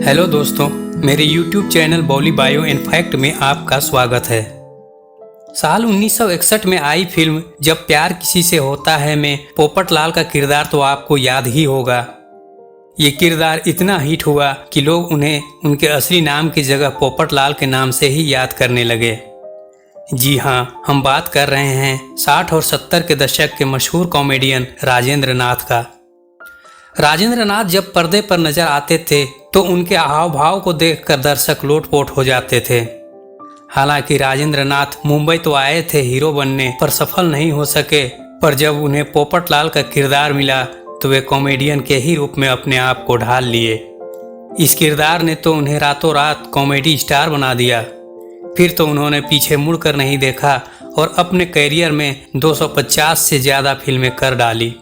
Hello दोस्तों, मेरे YouTube channel Bolly Bio and Fact में आपका स्वागत है। साल 1961 में आई फिल्म जब प्यार किसी से होता है में पोपटलाल का किरदार तो आपको याद ही होगा। ये किरदार इतना हिट हुआ कि लोग उन्हें उनके असली नाम की जगह पोपटलाल के नाम से ही याद करने लगे। जी हाँ, हम बात कर रहे हैं 60 और 70 के दशक के मशहूर कॉमेडियन राजेंद्र नाथ का। राजेंद्र नाथ जब पर्दे पर नजर आते थे तो उनके हाव भाव को देखकर दर्शक लोटपोट हो जाते थे। हालांकि राजेंद्र नाथ मुंबई तो आए थे हीरो बनने पर सफल नहीं हो सके, पर जब उन्हें पोपटलाल का किरदार मिला तो वे कॉमेडियन के ही रूप में अपने आप को ढाल लिए। इस किरदार ने तो उन्हें रातों रात कॉमेडी स्टार बना दिया। फिर तो उन्होंने पीछे मुड़कर नहीं देखा और अपने करियर में 250 से ज़्यादा फिल्में कर डाली।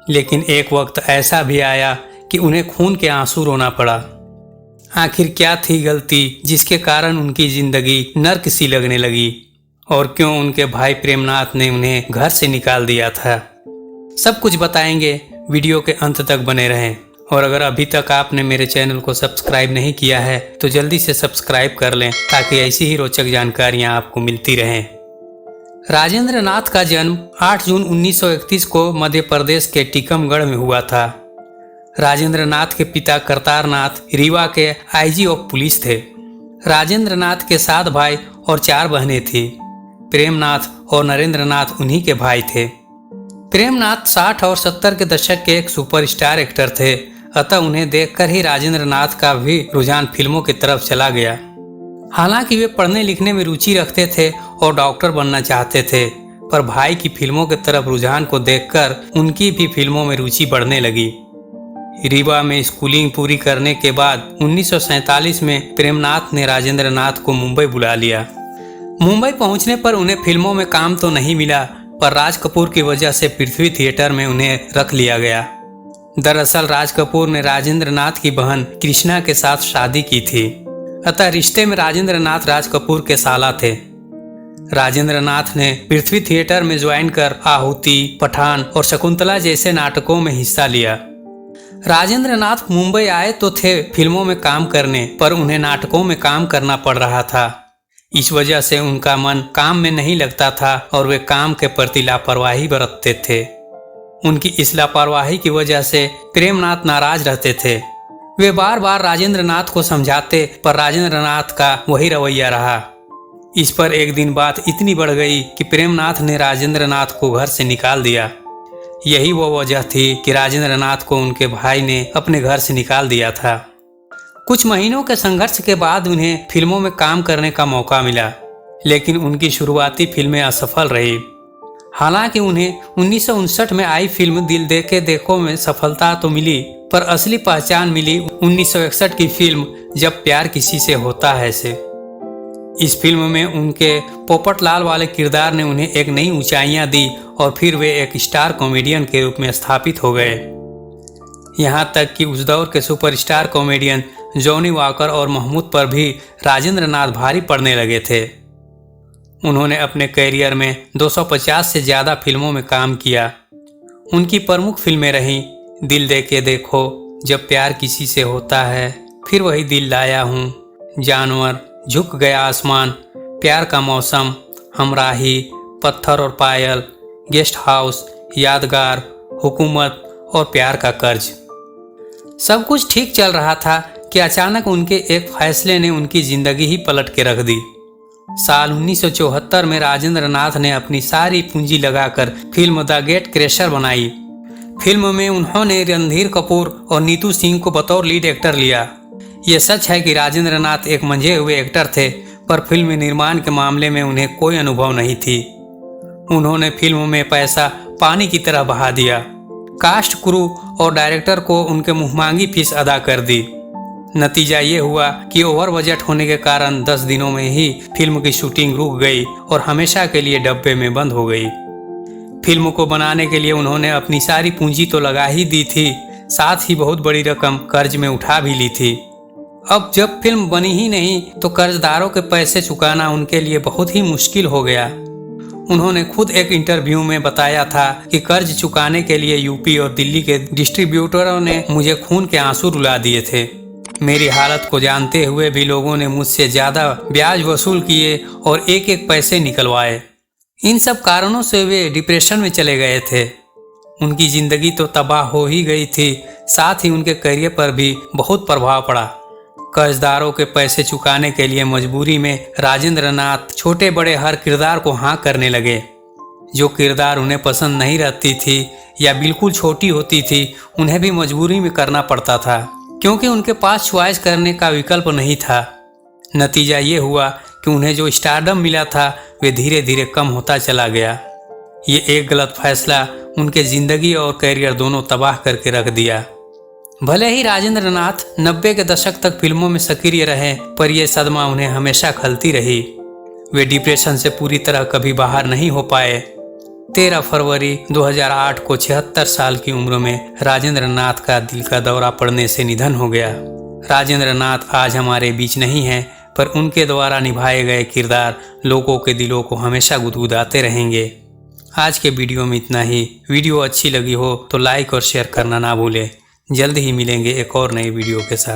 लेकिन एक वक्त ऐसा भी आया कि उन्हें खून के आंसू रोना पड़ा। आखिर क्या थी गलती जिसके कारण उनकी जिंदगी नर्क सी लगने लगी, और क्यों उनके भाई प्रेमनाथ ने उन्हें घर से निकाल दिया था? सब कुछ बताएंगे, वीडियो के अंत तक बने रहें। और अगर अभी तक आपने मेरे चैनल को सब्सक्राइब नहीं किया है तो जल्दी से सब्सक्राइब कर लें ताकि ऐसी ही रोचक जानकारियां आपको मिलती रहें। राजेंद्र नाथ का जन्म 8 जून 1931 को मध्य प्रदेश के टीकमगढ़ में हुआ था। राजेंद्र नाथ के पिता करतार नाथ रीवा के आईजी ऑफ पुलिस थे। राजेंद्र नाथ के 7 भाई और 4 बहनें थी। प्रेमनाथ और नरेंद्र नाथ उन्हीं के भाई थे। प्रेमनाथ 60 और 70 के दशक के एक सुपरस्टार एक्टर थे, अतः उन्हें देखकर ही राजेंद्र नाथ का भी रुझान फिल्मों की तरफ चला गया। हालांकि वे पढ़ने लिखने में रुचि रखते थे और डॉक्टर बनना चाहते थे, पर भाई की फिल्मों की तरफ रुझान को देखकर उनकी भी फिल्मों में रुचि बढ़ने लगी। रीवा में स्कूलिंग पूरी करने के बाद 1947 में प्रेमनाथ ने राजेंद्र नाथ को मुंबई बुला लिया। मुंबई पहुंचने पर उन्हें फिल्मों में काम तो नहीं मिला, पर राज कपूर की वजह से पृथ्वी थिएटर में उन्हें रख लिया गया। दरअसल राज कपूर ने राजेंद्र नाथ की बहन कृष्णा के साथ शादी की थी, अतः रिश्ते में राजेंद्र नाथ राज कपूर के साला थे। राजेंद्र नाथ ने पृथ्वी थिएटर में ज्वाइन कर आहुति, पठान और शकुंतला जैसे नाटकों में हिस्सा लिया। राजेंद्र नाथ मुंबई आए तो थे फिल्मों में काम करने, पर उन्हें नाटकों में काम करना पड़ रहा था। इस वजह से उनका मन काम में नहीं लगता था और वे काम के प्रति लापरवाही बरतते थे। उनकी इस लापरवाही की वजह से प्रेमनाथ नाराज रहते थे। वे बार बार राजेंद्र नाथ को समझाते, पर राजेंद्र नाथ का वही रवैया रहा। इस पर एक दिन बात इतनी बढ़ गई कि प्रेमनाथ ने राजेंद्र नाथ को घर से निकाल दिया। यही वो वजह थी कि राजेंद्र नाथ को उनके भाई ने अपने घर से निकाल दिया था। कुछ महीनों के संघर्ष के बाद उन्हें फिल्मों में काम करने का मौका मिला, लेकिन उनकी शुरुआती फिल्में असफल रही। हालांकि उन्हें 1959 में आई फिल्म दिल दे के देखो में सफलता तो मिली, पर असली पहचान मिली 1961 की फिल्म जब प्यार किसी से होता है से। इस फिल्म में उनके पोपटलाल वाले किरदार ने उन्हें एक नई ऊंचाइयां दी और फिर वे एक स्टार कॉमेडियन के रूप में स्थापित हो गए। यहाँ तक कि उस दौर के सुपरस्टार कॉमेडियन जॉनी वॉकर और महमूद पर भी राजेंद्र नाथ भारी पड़ने लगे थे। उन्होंने अपने करियर में 250 से ज़्यादा फिल्मों में काम किया। उनकी प्रमुख फिल्में रहीं दिल दे के देखो, जब प्यार किसी से होता है, फिर वही दिल लाया हूँ, जानवर, झुक गया आसमान, प्यार का मौसम, हमराही, पत्थर और पायल, गेस्ट हाउस, यादगार, हुकूमत और प्यार का कर्ज। सब कुछ ठीक चल रहा था कि अचानक उनके एक फैसले ने उनकी जिंदगी ही पलट के रख दी। साल 1974 में राजेंद्र नाथ ने अपनी सारी पूंजी लगाकर फिल्म द गेट क्रैशर बनाई। फिल्म में उन्होंने रणधीर कपूर और नीतू सिंह को बतौर लीड एक्टर लिया। ये सच है कि राजेंद्र नाथ एक मंझे हुए एक्टर थे, पर फिल्म निर्माण के मामले में उन्हें कोई अनुभव नहीं थी। उन्होंने फिल्म में पैसा पानी की तरह बहा दिया। कास्ट, क्रू और डायरेक्टर को उनके मुंहमांगी फीस अदा कर दी। नतीजा ये हुआ कि ओवर बजट होने के कारण 10 दिनों में ही फिल्म की शूटिंग रुक गई और हमेशा के लिए डब्बे में बंद हो गई। फिल्म को बनाने के लिए उन्होंने अपनी सारी पूंजी तो लगा ही दी थी, साथ ही बहुत बड़ी रकम कर्ज में उठा भी ली थी। अब जब फिल्म बनी ही नहीं तो कर्जदारों के पैसे चुकाना उनके लिए बहुत ही मुश्किल हो गया। उन्होंने खुद एक इंटरव्यू में बताया था कि कर्ज चुकाने के लिए यूपी और दिल्ली के डिस्ट्रीब्यूटरों ने मुझे खून के आंसू रुला दिए थे। मेरी हालत को जानते हुए भी लोगों ने मुझसे ज़्यादा ब्याज वसूल किए और एक एक पैसे निकलवाए। इन सब कारणों से वे डिप्रेशन में चले गए थे। उनकी ज़िंदगी तो तबाह हो ही गई थी, साथ ही उनके करियर पर भी बहुत प्रभाव पड़ा। कर्जदारों के पैसे चुकाने के लिए मजबूरी में राजेंद्र नाथ छोटे बड़े हर किरदार को हाँ करने लगे। जो किरदार उन्हें पसंद नहीं रहती थी या बिल्कुल छोटी होती थी, उन्हें भी मजबूरी में करना पड़ता था, क्योंकि उनके पास चॉइस करने का विकल्प नहीं था। नतीजा ये हुआ कि उन्हें जो स्टारडम मिला था वे धीरे धीरे कम होता चला गया। ये एक गलत फैसला उनके जिंदगी और करियर दोनों तबाह करके रख दिया। भले ही राजेंद्र नाथ 90 के दशक तक फिल्मों में सक्रिय रहे, पर यह सदमा उन्हें हमेशा खलती रही। वे डिप्रेशन से पूरी तरह कभी बाहर नहीं हो पाए। 13 फरवरी 2008 को 76 साल की उम्र में राजेंद्र नाथ का दिल का दौरा पड़ने से निधन हो गया। राजेंद्र नाथ आज हमारे बीच नहीं हैं, पर उनके द्वारा निभाए गए किरदार लोगों के दिलों को हमेशा गुदगुदाते रहेंगे। आज के वीडियो में इतना ही। वीडियो अच्छी लगी हो तो लाइक और शेयर करना ना भूलें। जल्द ही मिलेंगे एक और नई वीडियो के साथ।